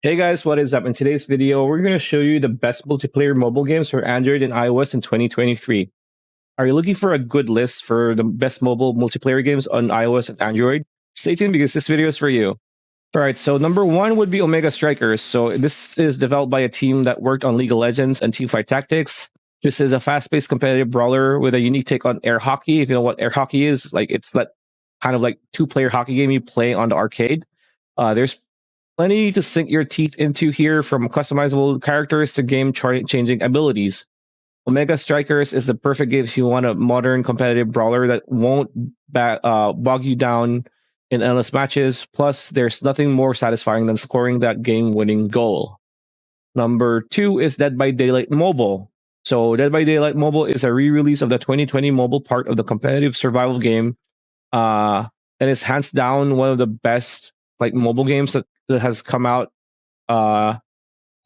Hey guys, what is up? In today's video, we're going to show you the best multiplayer mobile games for Android and iOS in 2023. Are you looking for a good list for the best mobile multiplayer games on iOS and Android? Stay tuned because this video is for you. All right, so number one would be Omega Strikers. So this is developed by a team that worked on League of Legends and Teamfight Tactics. This is a fast-paced competitive brawler with a unique take on air hockey. If you know what air hockey is, like it's that kind of like two-player hockey game you play on the arcade. There's plenty to sink your teeth into here, from customizable characters to game-changing abilities. Omega Strikers is the perfect game if you want a modern competitive brawler that won't bog you down in endless matches. Plus, there's nothing more satisfying than scoring that game-winning goal. Number two is Dead by Daylight Mobile. So, Dead by Daylight Mobile is a re-release of the 2020 mobile part of the competitive survival game, and it's hands down one of the best like mobile games that has come out. And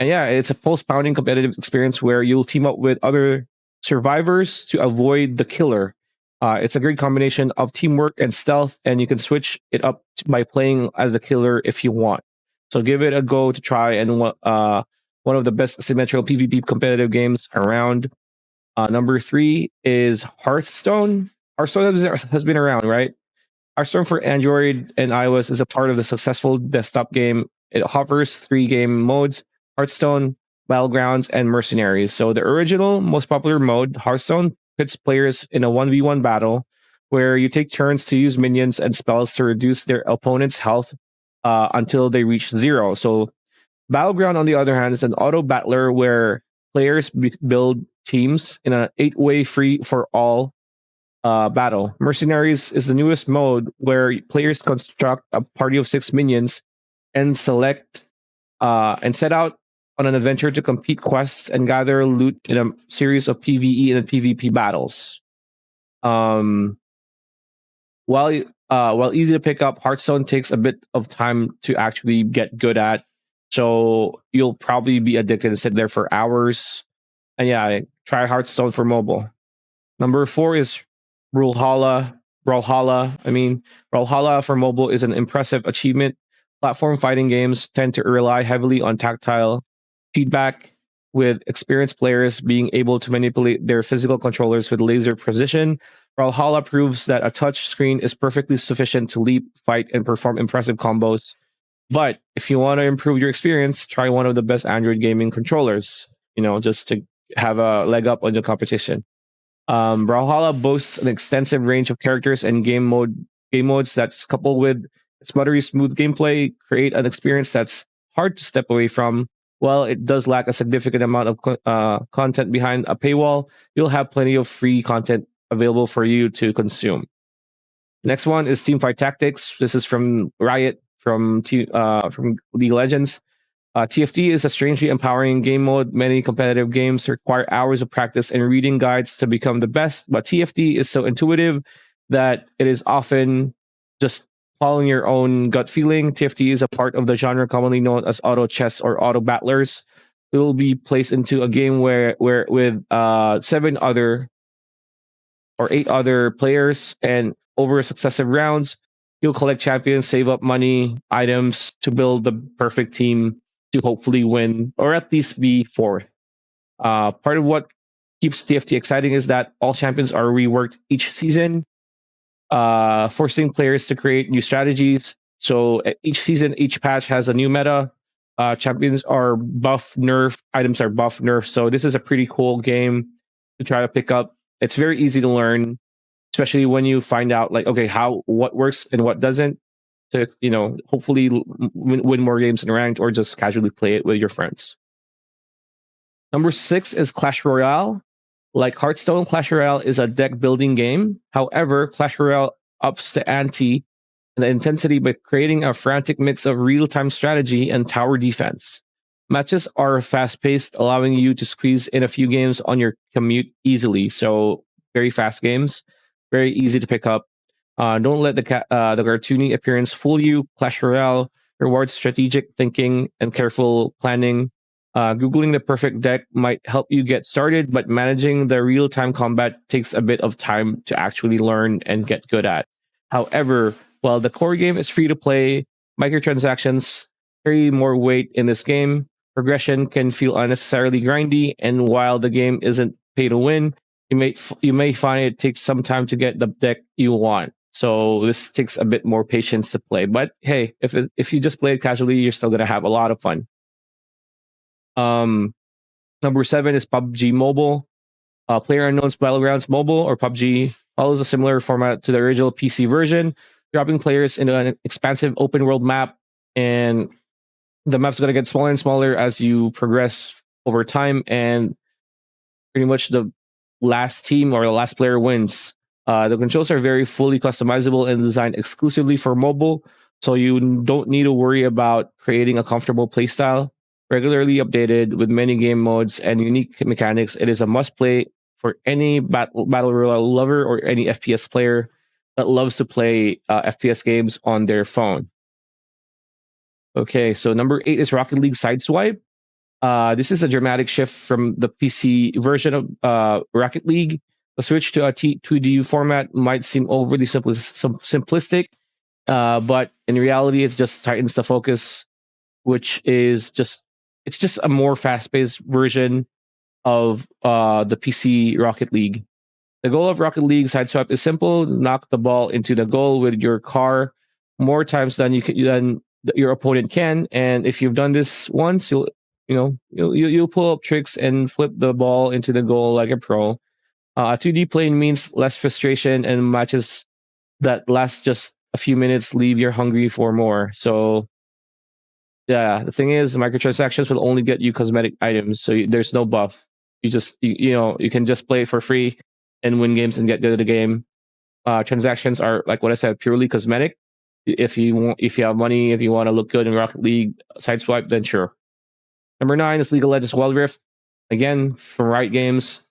yeah, it's a post-pounding competitive experience where you'll team up with other survivors to avoid the killer. It's a great combination of teamwork and stealth, and you can switch it up by playing as the killer if you want. So give it a go to try, and one of the best symmetrical PvP competitive games around. Number three is Hearthstone. Hearthstone has been around, right? Hearthstone for Android and iOS is a part of the successful desktop game. It offers three game modes: Hearthstone, Battlegrounds, and Mercenaries. So the original, most popular mode, Hearthstone, pits players in a 1v1 battle where you take turns to use minions and spells to reduce their opponent's health until they reach zero. So Battleground, on the other hand, is an auto battler where players build teams in an 8-way free for all battle. Mercenaries is the newest mode where players construct a party of 6 minions and set out on an adventure to complete quests and gather loot in a series of PvE and PvP battles. Um, while easy to pick up, Hearthstone takes a bit of time to actually get good at. So you'll probably be addicted and sit there for hours. And yeah, try Hearthstone for mobile. Number four is Brawlhalla. Brawlhalla for mobile is an impressive achievement. Platform fighting games tend to rely heavily on tactile feedback, with experienced players being able to manipulate their physical controllers with laser precision. Brawlhalla proves that a touch screen is perfectly sufficient to leap, fight, and perform impressive combos. But if you want to improve your experience, try one of the best Android gaming controllers, just to have a leg up on the competition. Brawlhalla boasts an extensive range of characters and game modes that's coupled with its buttery smooth gameplay create an experience that's hard to step away from. While it does lack a significant amount of content behind a paywall, you'll have plenty of free content available for you to consume. Next one is Teamfight Tactics. This is from Riot from League of Legends. TFT is a strangely empowering game mode. Many competitive games require hours of practice and reading guides to become the best, but TFT is so intuitive that it is often just following your own gut feeling. TFT is a part of the genre commonly known as auto chess or auto battlers. It will be placed into a game where with 7 other or 8 other players, and over successive rounds, you'll collect champions, save up money, items to build the perfect team to hopefully win or at least be fourth. Part of what keeps TFT exciting is that all champions are reworked each season, forcing players to create new strategies. So each season, each patch has a new meta. Champions are buff, nerf, items are buff, nerf. So this is a pretty cool game to try to pick up. It's very easy to learn, especially when you find out what works and what doesn't, to hopefully win more games in ranked or just casually play it with your friends. Number 6 is Clash Royale. Like Hearthstone, Clash Royale is a deck building game. However, Clash Royale ups the ante and the intensity by creating a frantic mix of real-time strategy and tower defense. Matches are fast-paced, allowing you to squeeze in a few games on your commute easily. So very fast games, very easy to pick up. Don't let the cartoony appearance fool you. Clash Royale rewards strategic thinking and careful planning. Googling the perfect deck might help you get started, but managing the real-time combat takes a bit of time to actually learn and get good at. However, while the core game is free to play, microtransactions carry more weight in this game. Progression can feel unnecessarily grindy, and while the game isn't pay to win, you may find it takes some time to get the deck you want. So this takes a bit more patience to play. But hey, if you just play it casually, you're still gonna have a lot of fun. Um, Number 7 is PUBG Mobile. PlayerUnknown's Battlegrounds Mobile, or PUBG, follows a similar format to the original PC version, dropping players into an expansive open world map, and the map's going to get smaller and smaller as you progress over time, and pretty much the last team or the last player wins. The controls are very fully customizable and designed exclusively for mobile, so you don't need to worry about creating a comfortable playstyle. Regularly updated with many game modes and unique mechanics, it is a must play for any battle royale lover or any FPS player that loves to play FPS games on their phone. Okay, so number 8 is Rocket League Sideswipe. This is a dramatic shift from the PC version of Rocket League. The switch to a 2D format might seem overly simplistic, but in reality, it just tightens the focus, which is just a more fast-paced version of the PC Rocket League. The goal of Rocket League Sideswipe is simple: knock the ball into the goal with your car more times than your opponent can. And if you've done this once, you'll pull up tricks and flip the ball into the goal like a pro. A 2D plane means less frustration, and matches that last just a few minutes leave you hungry for more. So yeah, the thing is, microtransactions will only get you cosmetic items, so there's no buff. You can just play it for free and win games and get good at the game. Transactions are, like what I said, purely cosmetic. If you have money, if you want to look good in Rocket League Sideswipe, then sure. Number 9 is League of Legends Wild Rift. Again, from Riot Games.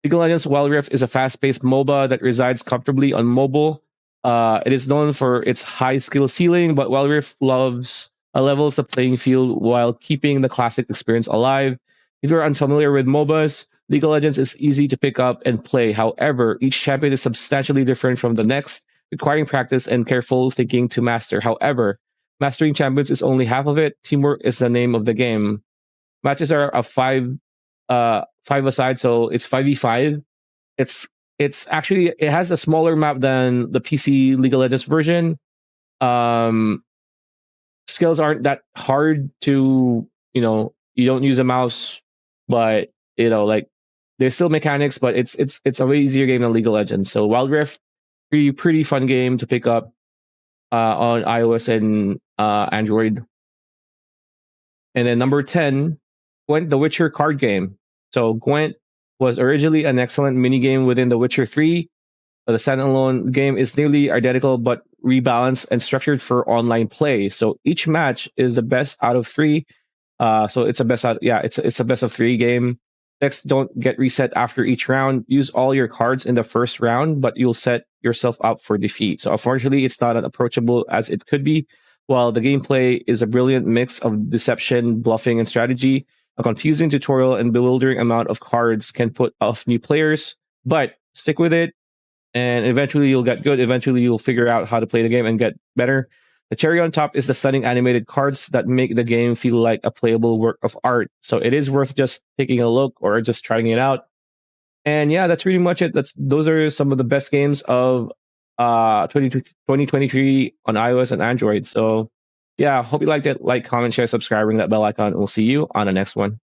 League of Legends Wild Rift is a fast-paced MOBA that resides comfortably on mobile. It is known for its high skill ceiling, but Wild Rift levels the playing field while keeping the classic experience alive. If you're unfamiliar with MOBAs, League of Legends is easy to pick up and play. However, each champion is substantially different from the next, requiring practice and careful thinking to master. However, mastering champions is only half of it. Teamwork is the name of the game. Matches are a five aside, so it's 5v5. It's actually, it has a smaller map than the PC League of Legends version. Skills aren't that hard to, you don't use a mouse, but like there's still mechanics, but it's a way easier game than League of Legends. So Wild Rift, pretty fun game to pick up on iOS and Android. And then number 10, Gwent the Witcher card game. So Gwent was originally an excellent mini game within The Witcher 3. The standalone game is nearly identical but rebalanced and structured for online play. So each match is the best out of 3. So it's a it's a best of 3 game. Decks don't get reset after each round. Use all your cards in the first round, but you'll set yourself up for defeat. So unfortunately, it's not as approachable as it could be. While the gameplay is a brilliant mix of deception, bluffing, and strategy, a confusing tutorial and bewildering amount of cards can put off new players. But stick with it, and eventually you'll get good. Eventually you'll figure out how to play the game and get better. The cherry on top is the stunning animated cards that make the game feel like a playable work of art. So it is worth just taking a look or just trying it out. And yeah, that's pretty much it. Those are some of the best games of 2023 on iOS and Android. So yeah, hope you liked it. Like, comment, share, subscribe, ring that bell icon. We'll see you on the next one.